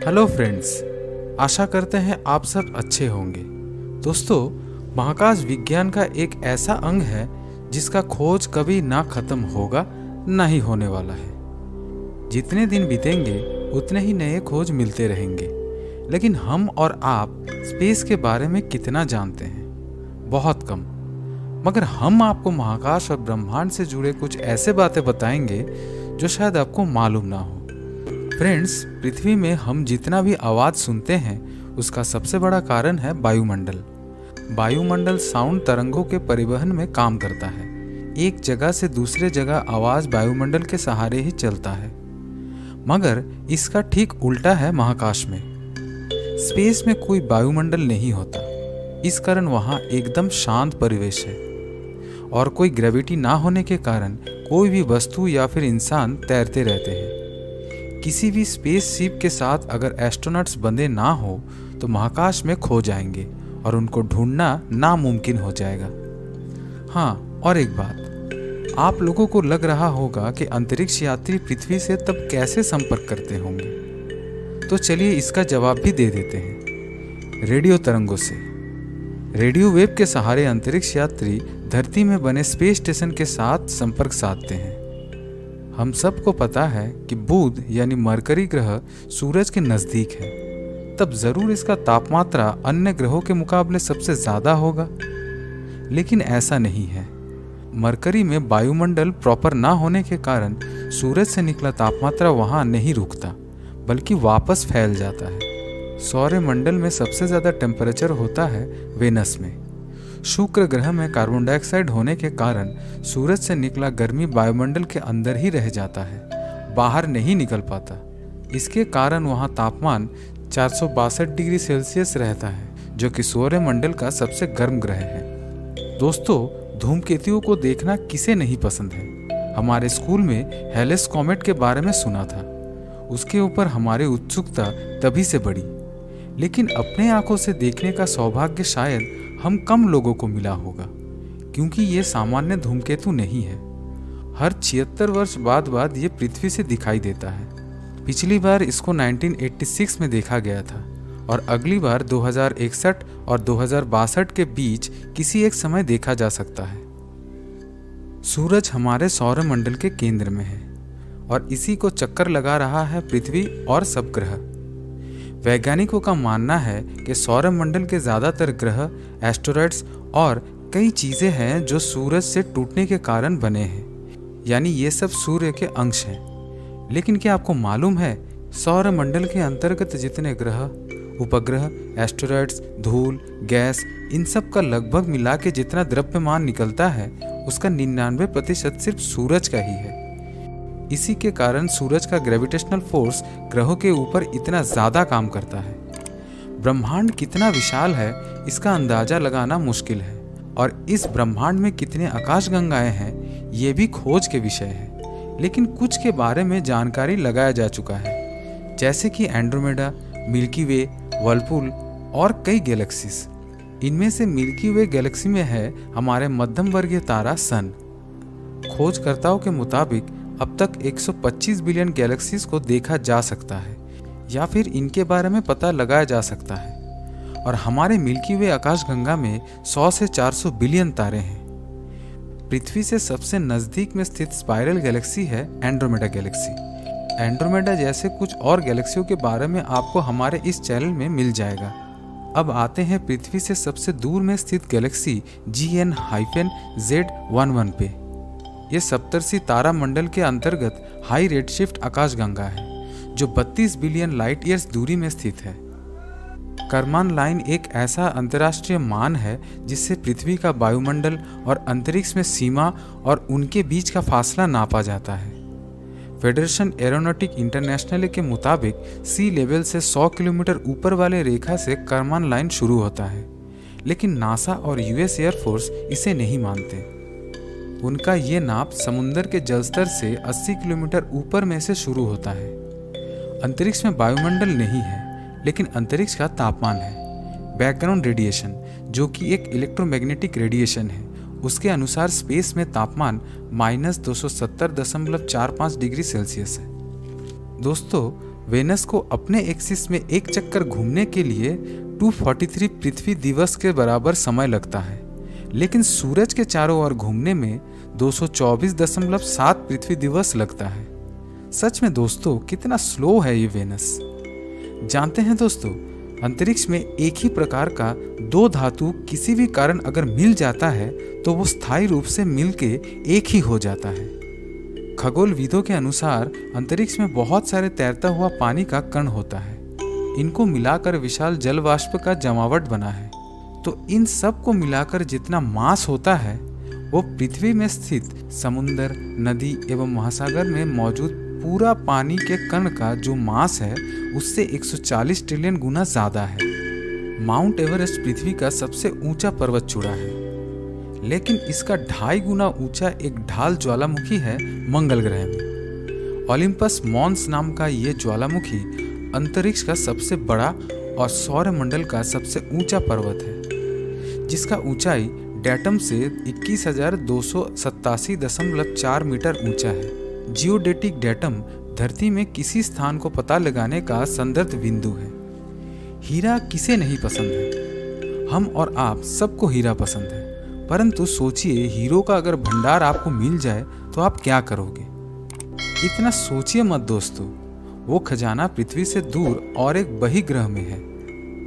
Hello friends, आशा करते हैं आप सब अच्छे होंगे। दोस्तों, महाकाश विज्ञान का एक ऐसा अंग है जिसका खोज कभी ना खत्म होगा ना ही होने वाला है। जितने दिन बीतेंगे उतने ही नए खोज मिलते रहेंगे, लेकिन हम और आप स्पेस के बारे में कितना जानते हैं? बहुत कम। मगर हम आपको महाकाश और ब्रह्मांड से जुड़े कुछ ऐसे बातें बताएंगे जो शायद आपको मालूम ना हो। फ्रेंड्स, पृथ्वी में हम जितना भी आवाज़ सुनते हैं उसका सबसे बड़ा कारण है वायुमंडल। वायुमंडल साउंड तरंगों के परिवहन में काम करता है। एक जगह से दूसरे जगह आवाज़ वायुमंडल के सहारे ही चलता है। मगर इसका ठीक उल्टा है महाकाश में। स्पेस में कोई वायुमंडल नहीं होता, इस कारण वहाँ एकदम शांत परिवेश है और कोई ग्रेविटी ना होने के कारण कोई भी वस्तु या फिर इंसान तैरते रहते हैं। किसी भी स्पेस शिप के साथ अगर एस्ट्रोनॉट्स बंधे ना हो तो महाकाश में खो जाएंगे और उनको ढूंढना नामुमकिन हो जाएगा। हाँ, और एक बात, आप लोगों को लग रहा होगा कि अंतरिक्ष यात्री पृथ्वी से तब कैसे संपर्क करते होंगे, तो चलिए इसका जवाब भी दे देते हैं। रेडियो तरंगों से। रेडियो वेव के सहारे अंतरिक्ष यात्री धरती में बने स्पेस स्टेशन के साथ संपर्क साधते हैं। हम सबको पता है कि बुध यानी मरकरी ग्रह सूरज के नज़दीक है, तब ज़रूर इसका तापमात्रा अन्य ग्रहों के मुकाबले सबसे ज़्यादा होगा। लेकिन ऐसा नहीं है। मरकरी में वायुमंडल प्रॉपर ना होने के कारण सूरज से निकला तापमात्रा वहाँ नहीं रुकता, बल्कि वापस फैल जाता है। सौरमंडल में सबसे ज़्यादा टेम्परेचर होता है वेनस में। शुक्र ग्रह में कार्बन डाइऑक्साइड होने के कारण सूरज से निकला गर्मी वायुमंडल के अंदर ही रह जाता है, बाहर नहीं निकल पाता। इसके कारण वहाँ तापमान 462 डिग्री सेल्सियस रहता है, जो कि सौरमंडल का सबसे गर्म ग्रह है। दोस्तों, धूमकेतुओं को देखना किसे नहीं पसंद है? हमारे स्कूल में हेलेस कॉमेट के बारे में सुना था। उसके ऊपर हमारी उत्सुकता तभी से बढ़ी, लेकिन अपने आंखों से देखने का सौभाग्य शायद हम कम लोगों को मिला होगा, क्योंकि ये सामान्य धूमकेतु नहीं है। हर 76 वर्ष बाद ये पृथ्वी से दिखाई देता है। पिछली बार इसको 1986 में देखा गया था और अगली बार 2061 और 2062 के बीच किसी एक समय देखा जा सकता है। सूरज हमारे सौरमंडल के केंद्र में है और इसी को चक्कर लगा रहा है पृथ्वी और सब ग्रह। वैज्ञानिकों का मानना है कि सौरमंडल के ज़्यादातर ग्रह, एस्टेरॉइड्स और कई चीज़ें हैं जो सूरज से टूटने के कारण बने हैं, यानी ये सब सूर्य के अंश हैं। लेकिन क्या आपको मालूम है, सौरमंडल के अंतर्गत जितने ग्रह, उपग्रह, एस्टेरॉइड्स, धूल, गैस, इन सब का लगभग मिला के जितना द्रव्यमान निकलता है उसका 99% सिर्फ सूरज का ही है। इसी के कारण सूरज का ग्रेविटेशनल फोर्स ग्रहों के ऊपर इतना ज़्यादा काम करता है। ब्रह्मांड कितना विशाल है इसका अंदाज़ा लगाना मुश्किल है, और इस ब्रह्मांड में कितने आकाशगंगाएं हैं ये भी खोज के विषय है। लेकिन कुछ के बारे में जानकारी लगाया जा चुका है, जैसे कि एंड्रोमेडा, मिल्की वे, वर्लपूल और कई गैलेक्सीज। इनमें से मिल्की वे गैलेक्सी में है हमारे मध्यम वर्गीय तारा सन। खोजकर्ताओं के मुताबिक अब तक 125 बिलियन गैलेक्सीज को देखा जा सकता है या फिर इनके बारे में पता लगाया जा सकता है, और हमारे मिल्की वे आकाशगंगा में 100 से 400 बिलियन तारे हैं। पृथ्वी से सबसे नज़दीक में स्थित स्पाइरल गैलेक्सी है एंड्रोमेडा गैलेक्सी। एंड्रोमेडा जैसे कुछ और गैलेक्सियों के बारे में आपको हमारे इस चैनल में मिल जाएगा। अब आते हैं पृथ्वी से सबसे दूर में स्थित गैलेक्सी GN-Z11 पे। ये सप्तर्षि तारा मंडल के अंतर्गत हाई रेडशिफ्ट आकाशगंगा है, जो 32 बिलियन लाइट ईयर्स दूरी में स्थित है। करमान लाइन एक ऐसा अंतर्राष्ट्रीय मान है जिससे पृथ्वी का वायुमंडल और अंतरिक्ष में सीमा और उनके बीच का फासला नापा जाता है। फेडरेशन एरोनॉटिक इंटरनेशनल के मुताबिक सी लेवल से 100 किलोमीटर ऊपर वाले रेखा से करमान लाइन शुरू होता है, लेकिन नासा और यूएस एयरफोर्स इसे नहीं मानते। उनका ये नाप समुद्र के जलस्तर से 80 किलोमीटर ऊपर में से शुरू होता है। अंतरिक्ष में वायुमंडल नहीं है, लेकिन अंतरिक्ष का तापमान है। बैकग्राउंड रेडिएशन, जो कि एक इलेक्ट्रोमैग्नेटिक रेडिएशन है, उसके अनुसार स्पेस में तापमान -270.45 डिग्री सेल्सियस है। दोस्तों, वेनस को अपने एक्सिस में एक चक्कर घूमने के लिए 243 पृथ्वी दिवस के बराबर समय लगता है, लेकिन सूरज के चारों ओर घूमने में 224.7 पृथ्वी दिवस लगता है। सच में दोस्तों कितना स्लो है ये वेनस। जानते हैं दोस्तों, अंतरिक्ष में एक ही प्रकार का दो धातु किसी भी कारण अगर मिल जाता है तो वो स्थायी रूप से मिलके एक ही हो जाता है। खगोलविदों के अनुसार अंतरिक्ष में बहुत सारे तैरता हुआ पानी का कण होता है। इनको मिलाकर विशाल जल वाष्प का जमावट बना है। तो इन सब को मिलाकर जितना मास होता है वो पृथ्वी में स्थित समुद्र, नदी एवं महासागर में मौजूद पूरा पानी के कण का जो मास है उससे 140 ट्रिलियन गुना ज्यादा है। माउंट एवरेस्ट पृथ्वी का सबसे ऊंचा पर्वत चूड़ा है, लेकिन इसका 2.5 गुना ऊंचा एक ढाल ज्वालामुखी है मंगल ग्रह में। ओलिम्पस मॉन्स नाम का ये ज्वालामुखी अंतरिक्ष का सबसे बड़ा और सौरमंडल का सबसे ऊंचा पर्वत है, जिसका ऊंचाई डेटम से 21,287.4 मीटर ऊंचा है। जियोडेटिक डेटम धरती में किसी स्थान को पता लगाने का संदर्भ बिंदु है। हीरा किसे नहीं पसंद है? हम और आप सबको हीरा पसंद है, परंतु सोचिए हीरो का अगर भंडार आपको मिल जाए तो आप क्या करोगे? इतना सोचिए मत दोस्तों। वो खजाना पृथ्वी से दूर और एक बहिर्ग्रह में है।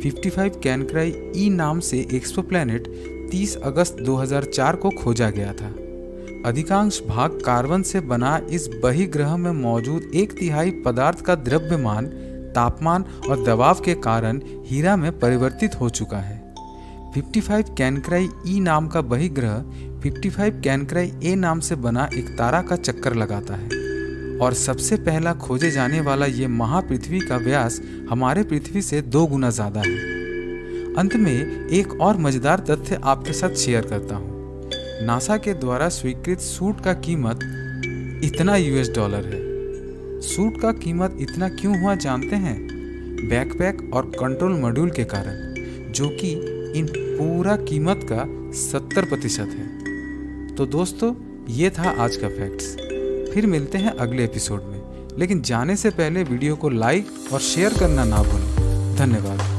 55 कैनक्राई ई नाम से एक्सोप्लैनेट 30 अगस्त 2004 को खोजा गया था। अधिकांश भाग कार्बन से बना इस बहिर्ग्रह में मौजूद 1/3 पदार्थ का द्रव्यमान, तापमान और दबाव के कारण हीरा में परिवर्तित हो चुका है। 55 कैनक्राई ई नाम का बहिर्ग्रह 55 कैनक्राई ए नाम से बना एक तारा का चक्कर लगाता है और सबसे पहला खोजे जाने वाला ये महापृथ्वी का व्यास हमारे पृथ्वी से 2 गुना ज्यादा है। अंत में एक और मजेदार तथ्य आपके साथ शेयर करता हूँ। नासा के द्वारा स्वीकृत सूट का कीमत इतना $। है। सूट का कीमत इतना क्यों हुआ जानते हैं? बैकपैक और कंट्रोल मॉड्यूल के कारण, जो कि इन पूरा कीमत का 70% है। तो दोस्तों ये था आज का फैक्ट्स। फिर मिलते हैं अगले एपिसोड में, लेकिन जाने से पहले वीडियो को लाइक और शेयर करना ना भूलें। धन्यवाद।